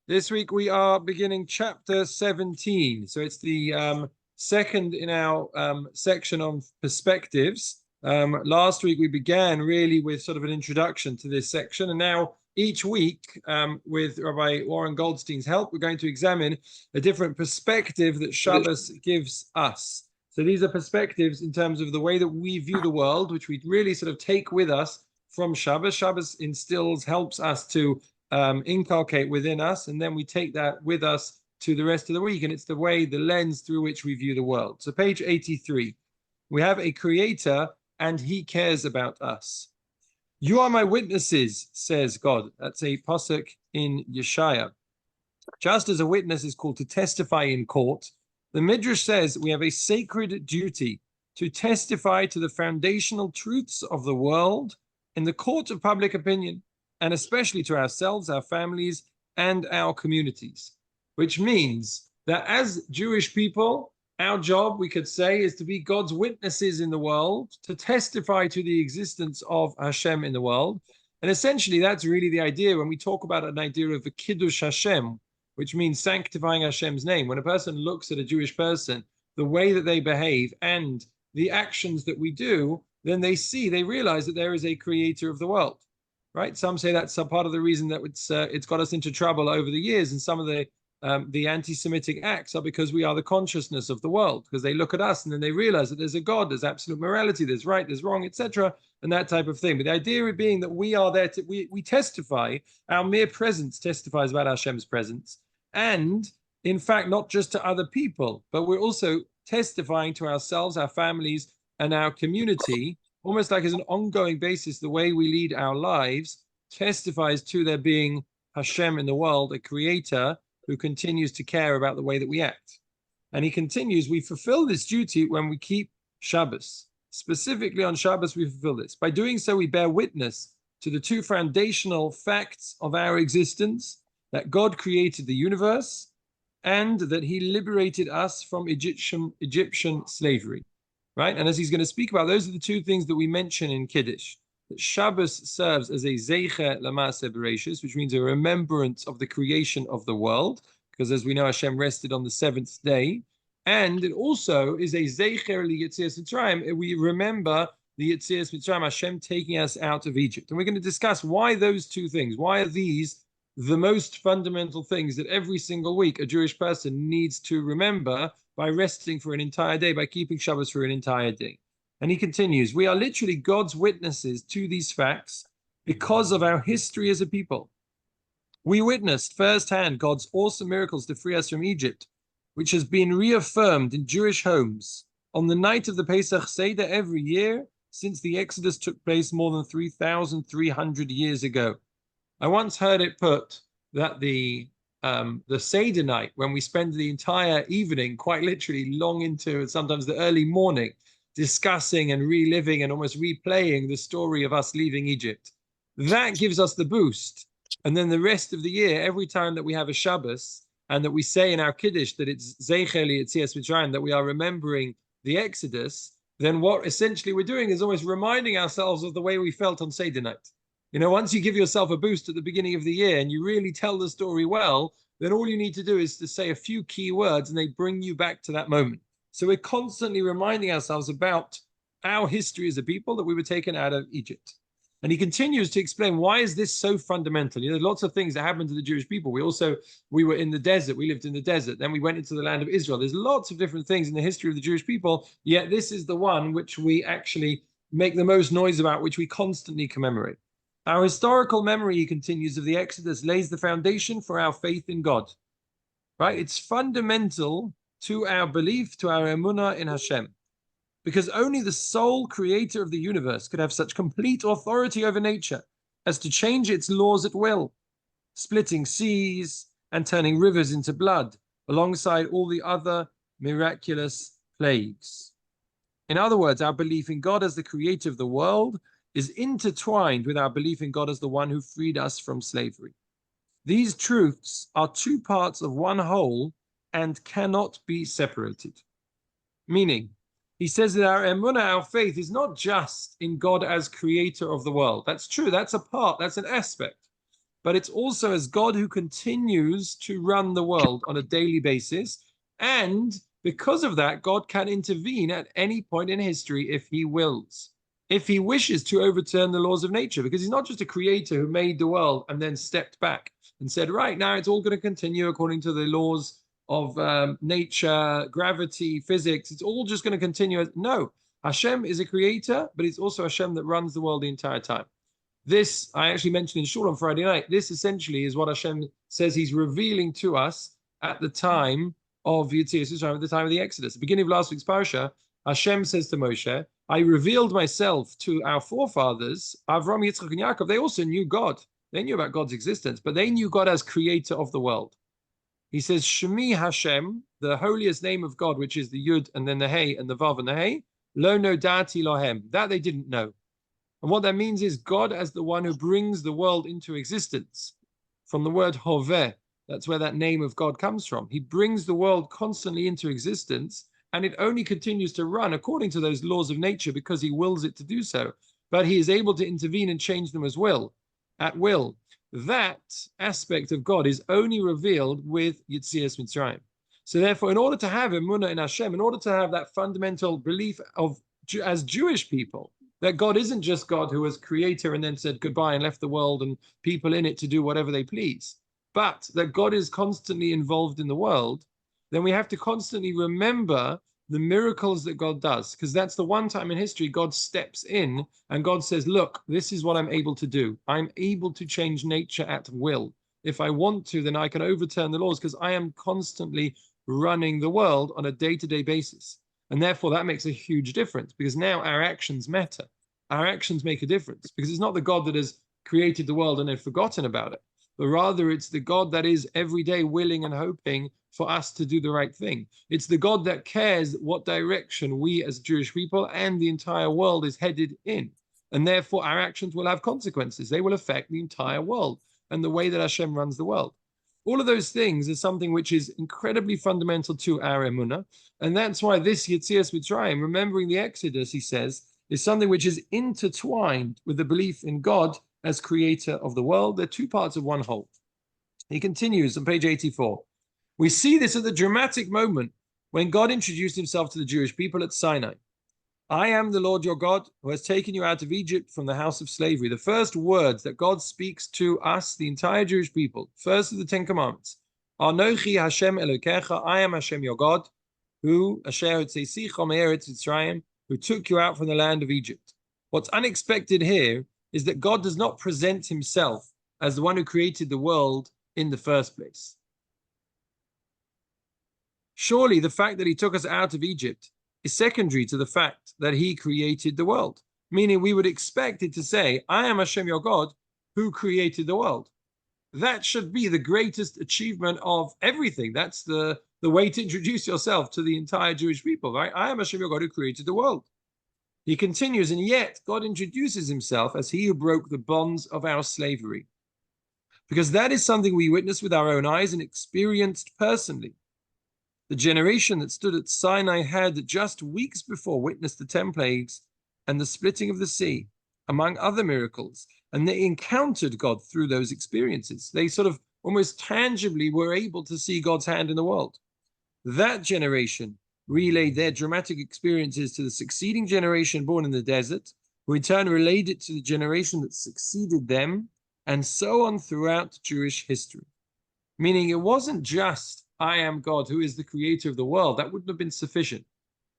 This week we are beginning chapter 17. So it's the second in our section on perspectives. Last week we began really with sort of an introduction to this section. And now each week, with Rabbi Warren Goldstein's help, we're going to examine a different perspective that Shabbos gives us. So these are perspectives in terms of the way that we view the world, which we really sort of take with us from Shabbos. Shabbos helps us to inculcate within us, and then we take that with us to the rest of the week, and it's the lens through which we view the world. So page 83, we have a creator and he cares about us. You are my witnesses, says God. That's a pasuk in Yeshaya. Just as a witness is called to testify in court, the Midrash says we have a sacred duty to testify to the foundational truths of the world in the court of public opinion, and especially to ourselves, our families, and our communities. Which means that as Jewish people, our job, we could say, is to be God's witnesses in the world, to testify to the existence of Hashem in the world. And essentially, that's really the idea when we talk about an idea of a Kiddush Hashem, which means sanctifying Hashem's name. When a person looks at a Jewish person, the way that they behave and the actions that we do, then they realize that there is a creator of the world. Right? Some say that's a part of the reason that it's got us into trouble over the years, and some of the anti-Semitic acts are because we are the consciousness of the world, because they look at us and then they realize that there's a God, there's absolute morality, there's right, there's wrong, etc., and that type of thing. But the idea being that we are there we testify, our mere presence testifies about Hashem's presence, and in fact not just to other people, but we're also testifying to ourselves, our families, and our community. Almost like as an ongoing basis, the way we lead our lives testifies to there being Hashem in the world, a creator who continues to care about the way that we act. And he continues, we fulfill this duty when we keep Shabbos. Specifically on Shabbos, we fulfill this. By doing so, we bear witness to the two foundational facts of our existence, that God created the universe and that he liberated us from Egyptian slavery. Right? And as he's going to speak about, those are the two things that we mention in Kiddush. That Shabbos serves as a zeicher l'maaseh bereshis, which means a remembrance of the creation of the world, because as we know, Hashem rested on the seventh day. And it also is a zeicher l'yetzias Mitzrayim. We remember the Yetzias Mitzrayim, Hashem taking us out of Egypt. And we're going to discuss why those two things, why are these the most fundamental things that every single week a Jewish person needs to remember by resting for an entire day, by keeping Shabbos for an entire day. And he continues, we are literally God's witnesses to these facts because of our history as a people. We witnessed firsthand God's awesome miracles to free us from Egypt, which has been reaffirmed in Jewish homes on the night of the Pesach Seder every year since the Exodus took place more than 3,300 years ago. I once heard it put that the Seder night, when we spend the entire evening, quite literally long into sometimes the early morning, discussing and reliving and almost replaying the story of us leaving Egypt, that gives us the boost. And then the rest of the year, every time that we have a Shabbos and that we say in our Kiddush that it's Zeicher L'Yetzias Mitzrayim, that we are remembering the Exodus, then what essentially we're doing is almost reminding ourselves of the way we felt on Seder night. You know, once you give yourself a boost at the beginning of the year and you really tell the story well, then all you need to do is to say a few key words and they bring you back to that moment. So we're constantly reminding ourselves about our history as a people, that we were taken out of Egypt. And he continues to explain, why is this so fundamental? You know, there's lots of things that happened to the Jewish people. We were in the desert. We lived in the desert. Then we went into the land of Israel. There's lots of different things in the history of the Jewish people, yet this is the one which we actually make the most noise about, which we constantly commemorate. Our historical memory, he continues, of the Exodus lays the foundation for our faith in God. Right? It's fundamental to our belief, to our emunah in Hashem. Because only the sole creator of the universe could have such complete authority over nature as to change its laws at will, splitting seas and turning rivers into blood, alongside all the other miraculous plagues. In other words, our belief in God as the creator of the world is intertwined with our belief in God as the one who freed us from slavery. These truths are two parts of one whole and cannot be separated. Meaning, he says that our emunah, our faith, is not just in God as creator of the world. That's true, that's a part, that's an aspect. but it's also as God who continues to run the world on a daily basis. And because of that, God can intervene at any point in history if he wills, if he wishes to overturn the laws of nature, because he's not just a creator who made the world and then stepped back and said, right, now it's all going to continue according to the laws of nature, gravity, physics. It's all just going to continue. No, Hashem is a creator, but it's also Hashem that runs the world the entire time. This, I actually mentioned in short on Friday night, this essentially is what Hashem says he's revealing to us at the time of Yetzias Mitzrayim, at the time of the Exodus. At the beginning of last week's parasha, Hashem says to Moshe, I revealed myself to our forefathers, Avram, Yitzchak, and Yaakov. They also knew God. They knew about God's existence, but they knew God as creator of the world. He says, Shemi Hashem, the holiest name of God, which is the Yud and then the Hey and the Vav and the Hey, Lo no dati lohem. That they didn't know. And what that means is God as the one who brings the world into existence. From the word hoveh, that's where that name of God comes from. He brings the world constantly into existence, and it only continues to run according to those laws of nature because he wills it to do so. But he is able to intervene and change them at will. That aspect of God is only revealed with Yetzias Mitzrayim. So therefore, in order to have emunah in Hashem, in order to have that fundamental belief of as Jewish people, that God isn't just God who was creator and then said goodbye and left the world and people in it to do whatever they please, but that God is constantly involved in the world, then we have to constantly remember the miracles that God does, because that's the one time in history God steps in and God says, look, this is what I'm able to do. I'm able to change nature at will. If I want to, then I can overturn the laws because I am constantly running the world on a day-to-day basis. And therefore, that makes a huge difference because now our actions matter. Our actions make a difference because it's not the God that has created the world and then forgotten about it, but rather it's the God that is every day willing and hoping for us to do the right thing. It's the God that cares what direction we as Jewish people and the entire world is headed in. And therefore, our actions will have consequences. They will affect the entire world and the way that Hashem runs the world. All of those things is something which is incredibly fundamental to our emunah. And that's why this Yetzias Mitzrayim, remembering the Exodus, he says, is something which is intertwined with the belief in God as creator of the world. They're two parts of one whole. He continues on page 84. We see this at the dramatic moment when God introduced himself to the Jewish people at Sinai. I am the Lord your God who has taken you out of Egypt from the house of slavery. The first words that God speaks to us, the entire Jewish people, first of the 10 commandments, Anochi Hashem Elokecha, I am Hashem your God, who Asher Hotzeisecha me'eretz Mitzrayim, who took you out from the land of Egypt. What's unexpected here is that God does not present himself as the one who created the world in the first place. Surely the fact that he took us out of Egypt is secondary to the fact that he created the world, meaning we would expect it to say, I am Hashem your God who created the world. That should be the greatest achievement of everything. That's the way to introduce yourself to the entire Jewish people, right? I am Hashem your God who created the world. He continues, and yet God introduces himself as he who broke the bonds of our slavery. Because that is something we witnessed with our own eyes and experienced personally. The generation that stood at Sinai had just weeks before witnessed the 10 plagues and the splitting of the sea, among other miracles, and they encountered God through those experiences. They sort of almost tangibly were able to see God's hand in the world. That generation relayed their dramatic experiences to the succeeding generation born in the desert, who in turn relayed it to the generation that succeeded them, and so on throughout Jewish history. Meaning it wasn't just I am God who is the creator of the world. That wouldn't have been sufficient.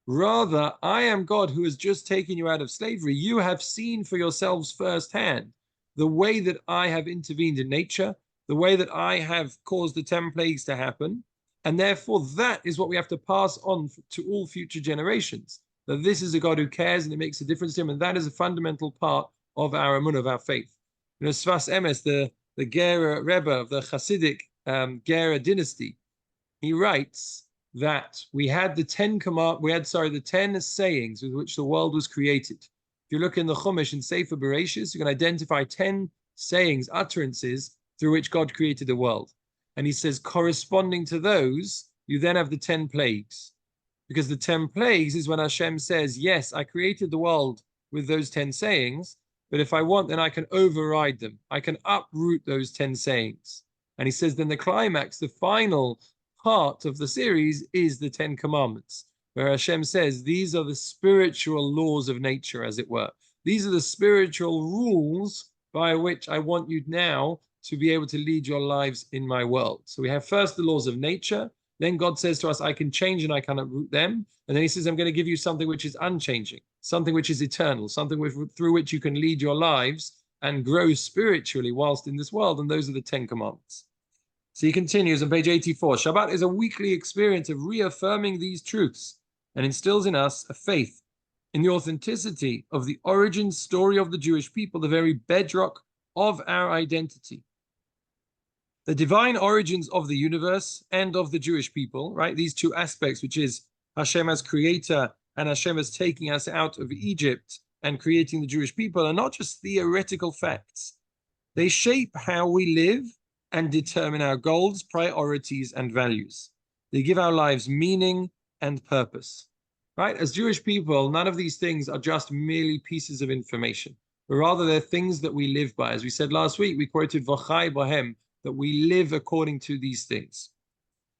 Rather, I am God who has just taken you out of slavery. You have seen for yourselves firsthand the way that I have intervened in nature, the way that I have caused the 10 plagues to happen. And therefore, that is what we have to pass on to all future generations. That this is a God who cares and it makes a difference to him. And that is a fundamental part of our emunah, of our faith. You know, Sfas Emes, the Gera Rebbe of the Hasidic Gera dynasty, he writes that we had the 10 sayings with which the world was created. If you look in the Chumash in Sefer Bereshis, you can identify 10 sayings, utterances through which God created the world. And he says, corresponding to those, you then have the 10 plagues. Because the 10 plagues is when Hashem says, yes, I created the world with those 10 sayings, but if I want, then I can override them. I can uproot those 10 sayings. And he says, then the climax, the final part of the series is the 10 commandments, where Hashem says, these are the spiritual laws of nature, as it were. These are the spiritual rules by which I want you now to be able to lead your lives in my world. So we have first the laws of nature. Then God says to us, I can change and I can uproot them. And then he says, I'm going to give you something which is unchanging, something which is eternal, something through which you can lead your lives and grow spiritually whilst in this world. And those are the 10 commandments. So he continues on page 84. Shabbat is a weekly experience of reaffirming these truths and instills in us a faith in the authenticity of the origin story of the Jewish people, the very bedrock of our identity. The divine origins of the universe and of the Jewish people, right? These two aspects, which is Hashem as creator and Hashem as taking us out of Egypt and creating the Jewish people, are not just theoretical facts. They shape how we live and determine our goals, priorities, and values. They give our lives meaning and purpose, right? As Jewish people, none of these things are just merely pieces of information, but rather they're things that we live by. As we said last week, we quoted V'chai Bohem, that we live according to these things.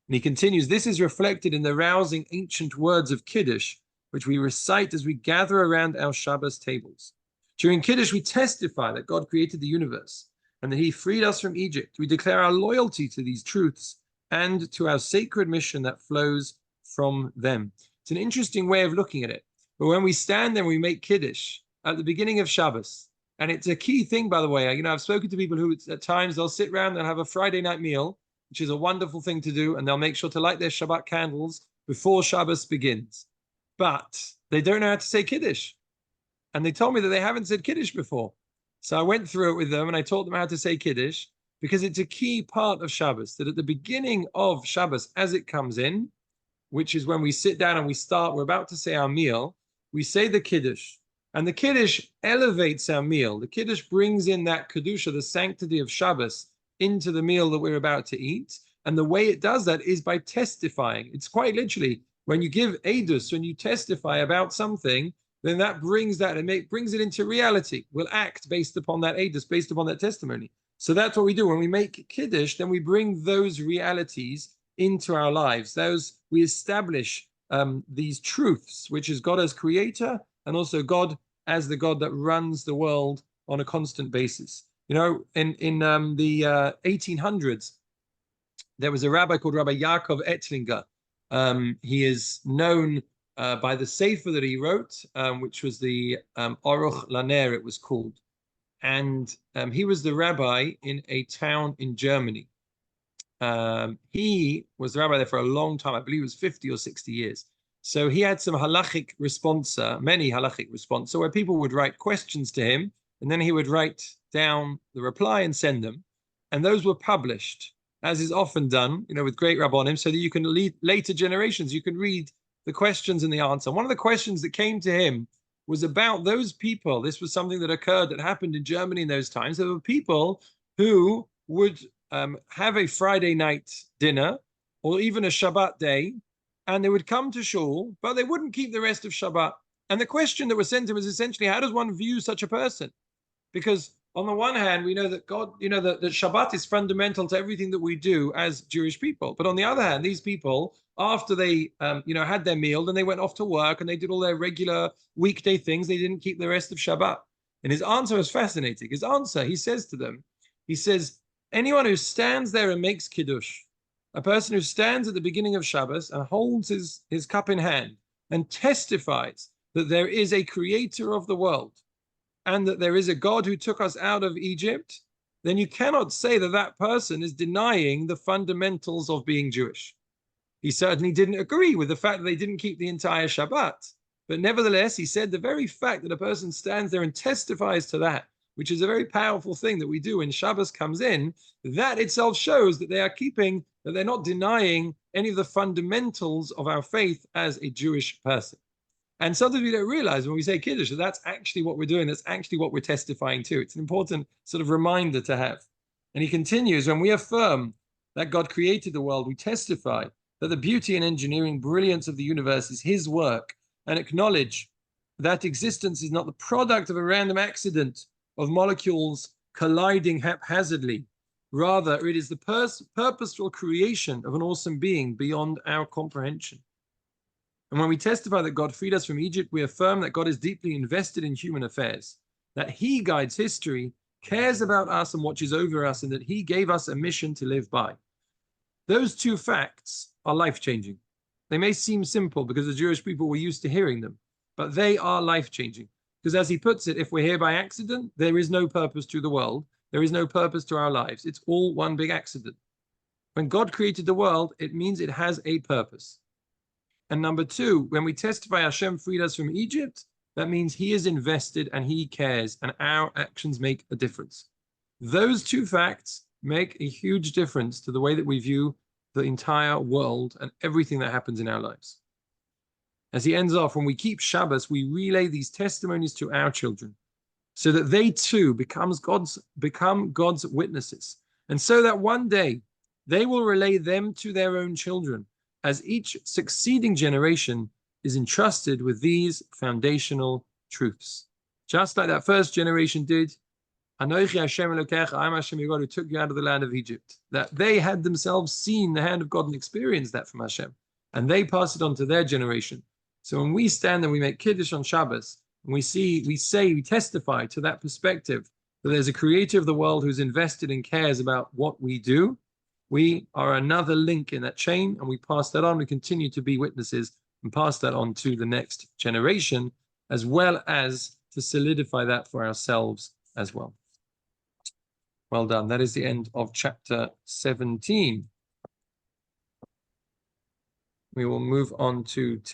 And he continues, this is reflected in the rousing ancient words of Kiddush, which we recite as we gather around our Shabbos tables. During Kiddush, we testify that God created the universe and that he freed us from Egypt. We declare our loyalty to these truths and to our sacred mission that flows from them. It's an interesting way of looking at it. But when we stand there and we make Kiddush at the beginning of Shabbos, and it's a key thing, by the way, I've spoken to people who at times they'll sit around and have a Friday night meal, which is a wonderful thing to do, and they'll make sure to light their Shabbat candles before Shabbos begins. But they don't know how to say Kiddush. And they told me that they haven't said Kiddush before. So I went through it with them and I taught them how to say Kiddush, because it's a key part of Shabbos, that at the beginning of Shabbos, as it comes in, which is when we sit down and we're about to say our meal, we say the Kiddush. And the Kiddush elevates our meal. The Kiddush brings in that Kedusha, the sanctity of Shabbos, into the meal that we're about to eat. And the way it does that is by testifying. It's quite literally, when you give Eidus, when you testify about something, then that brings that and brings it into reality. We'll act based upon that Eidus, based upon that testimony. So that's what we do. When we make Kiddush, then we bring those realities into our lives. We establish these truths, which is God as creator, and also God as the God that runs the world on a constant basis. In the 1800s, there was a rabbi called Rabbi Yaakov Ettlinger. He is known by the Sefer that he wrote, which was the Aruch Laner, it was called. And he was the rabbi in a town in Germany. He was the rabbi there for a long time. I believe it was 50 or 60 years. So he had some halachic responsa, many halachic responsa, where people would write questions to him, and then he would write down the reply and send them. And those were published, as is often done, with great rabbonim, so that you can lead later generations, you can read the questions and the answer. One of the questions that came to him was about those people. This was something that happened in Germany in those times. There were people who would have a Friday night dinner or even a Shabbat day, and they would come to shul, but they wouldn't keep the rest of Shabbat. And the question that was sent to him was essentially, how does one view such a person? Because on the one hand, we know that God, that Shabbat is fundamental to everything that we do as Jewish people. But on the other hand, these people, after they, had their meal, then they went off to work and they did all their regular weekday things. They didn't keep the rest of Shabbat. And his answer was fascinating. His answer, he says to them, anyone who stands there and makes Kiddush, a person who stands at the beginning of Shabbos and holds his cup in hand and testifies that there is a creator of the world and that there is a God who took us out of Egypt, then you cannot say that that person is denying the fundamentals of being Jewish. He certainly didn't agree with the fact that they didn't keep the entire Shabbat. But nevertheless, he said the very fact that a person stands there and testifies to that, which is a very powerful thing that we do when Shabbos comes in, that itself shows that that they're not denying any of the fundamentals of our faith as a Jewish person. And sometimes we don't realize when we say Kiddush that that's actually what we're doing, that's actually what we're testifying to. It's an important sort of reminder to have. And he continues, when we affirm that God created the world, we testify that the beauty and engineering brilliance of the universe is his work, and acknowledge that existence is not the product of a random accident of molecules colliding haphazardly. Rather, it is the purposeful creation of an awesome being beyond our comprehension. And when we testify that God freed us from Egypt, we affirm that God is deeply invested in human affairs, that he guides history, cares about us, and watches over us, and that he gave us a mission to live by. Those two facts are life-changing. They may seem simple because the Jewish people were used to hearing them, but they are life-changing. Because as he puts it, if we're here by accident, there is no purpose to the world. There is no purpose to our lives. It's all one big accident. When God created the world, it means it has a purpose. And number two, when we testify Hashem freed us from Egypt, that means he is invested and he cares, and our actions make a difference. Those two facts make a huge difference to the way that we view the entire world and everything that happens in our lives. As he ends off, when we keep Shabbos, we relay these testimonies to our children so that they too become God's witnesses. And so that one day they will relay them to their own children, as each succeeding generation is entrusted with these foundational truths. Just like that first generation did, Anochi Hashem Elokecha, I am Hashem your God who took you out of the land of Egypt. That they had themselves seen the hand of God and experienced that from Hashem. And they pass it on to their generation. So when we stand and we make Kiddush on Shabbos, and we testify to that perspective, that there's a creator of the world who's invested and cares about what we do, we are another link in that chain, and we pass that on. We continue to be witnesses and pass that on to the next generation, as well as to solidify that for ourselves as well. Well done. That is the end of chapter 17. We will move on to